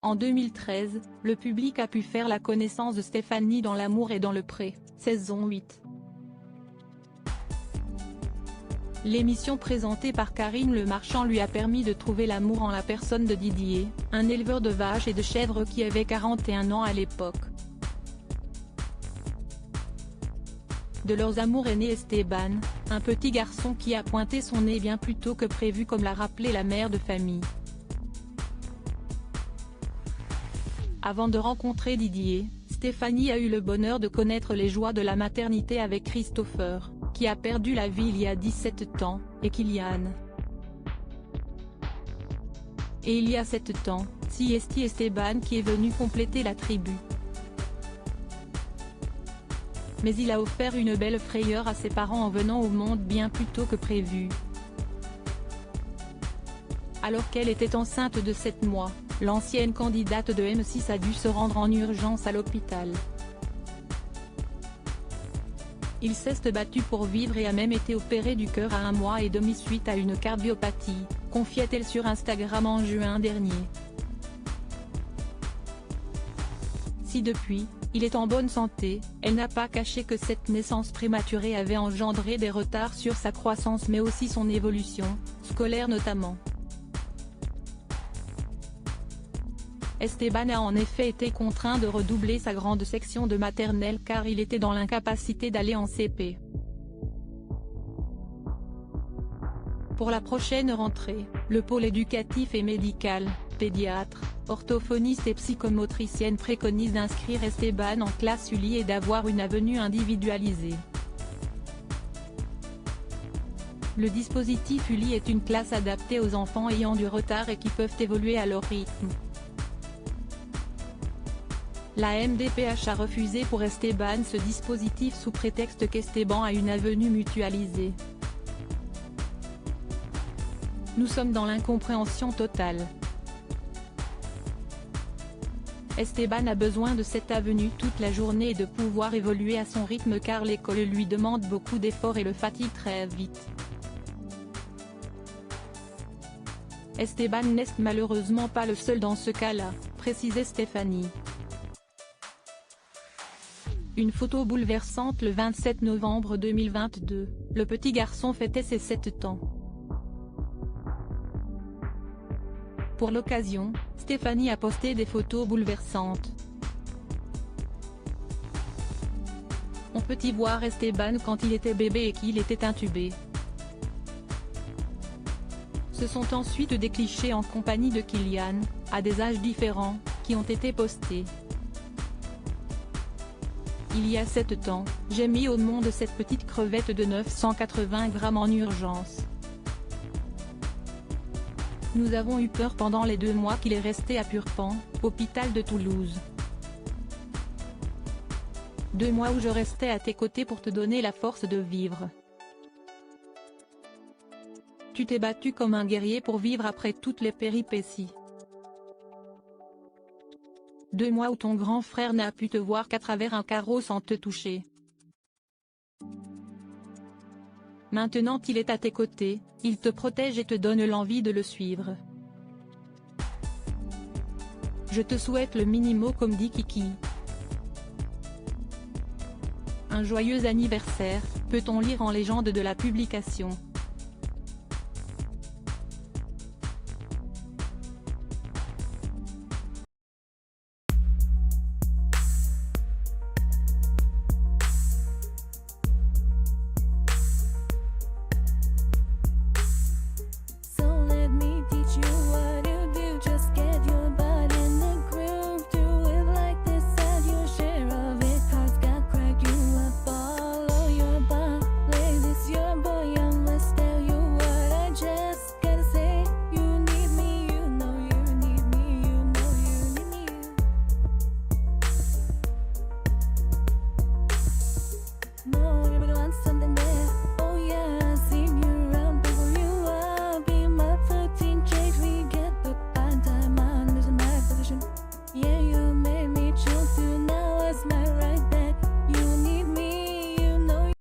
En 2013, le public a pu faire la connaissance de Stéphanie dans L'amour et dans le pré, saison 8. L'émission présentée par Karine Le Marchand lui a permis de trouver l'amour en la personne de Didier, un éleveur de vaches et de chèvres qui avait 41 ans à l'époque. De leurs amours est né Esteban, un petit garçon qui a pointé son nez bien plus tôt que prévu, comme l'a rappelé la mère de famille. Avant de rencontrer Didier, Stéphanie a eu le bonheur de connaître les joies de la maternité avec Christopher, qui a perdu la vie il y a 17 ans, et Kylian. Et il y a 7 ans, Siesti Esteban qui est venu compléter la tribu. Mais il a offert une belle frayeur à ses parents en venant au monde bien plus tôt que prévu. Alors qu'elle était enceinte de 7 mois, l'ancienne candidate de M6 a dû se rendre en urgence à l'hôpital. Il s'est battu pour vivre et a même été opéré du cœur à 1 mois et demi suite à une cardiopathie, confiait-elle sur Instagram en juin dernier. Si depuis, il est en bonne santé, elle n'a pas caché que cette naissance prématurée avait engendré des retards sur sa croissance mais aussi son évolution, scolaire notamment. Esteban a en effet été contraint de redoubler sa grande section de maternelle car il était dans l'incapacité d'aller en CP. Pour la prochaine rentrée, le pôle éducatif et médical, pédiatre, orthophoniste et psychomotricienne préconise d'inscrire Esteban en classe Uli et d'avoir une avenue individualisée. Le dispositif Uli est une classe adaptée aux enfants ayant du retard et qui peuvent évoluer à leur rythme. La MDPH a refusé pour Esteban ce dispositif sous prétexte qu'Esteban a une avenue mutualisée. Nous sommes dans l'incompréhension totale. Esteban a besoin de cette avenue toute la journée et de pouvoir évoluer à son rythme car l'école lui demande beaucoup d'efforts et le fatigue très vite. Esteban n'est malheureusement pas le seul dans ce cas-là, précisait Stéphanie. Une photo bouleversante le 27 novembre 2022, le petit garçon fêtait ses 7 ans. Pour l'occasion, Stéphanie a posté des photos bouleversantes. On peut y voir Esteban quand il était bébé et qu'il était intubé. Ce sont ensuite des clichés en compagnie de Kylian, à des âges différents, qui ont été postés. Il y a 7 ans, j'ai mis au monde cette petite crevette de 980 grammes en urgence. Nous avons eu peur pendant les 2 mois qu'il est resté à Purpan, hôpital de Toulouse. 2 mois où je restais à tes côtés pour te donner la force de vivre. Tu t'es battu comme un guerrier pour vivre après toutes les péripéties. 2 mois où ton grand frère n'a pu te voir qu'à travers un carreau sans te toucher. Maintenant qu'il est à tes côtés, il te protège et te donne l'envie de le suivre. Je te souhaite le minimo comme dit Kiki. Un joyeux anniversaire, peut-on lire en légende de la publication.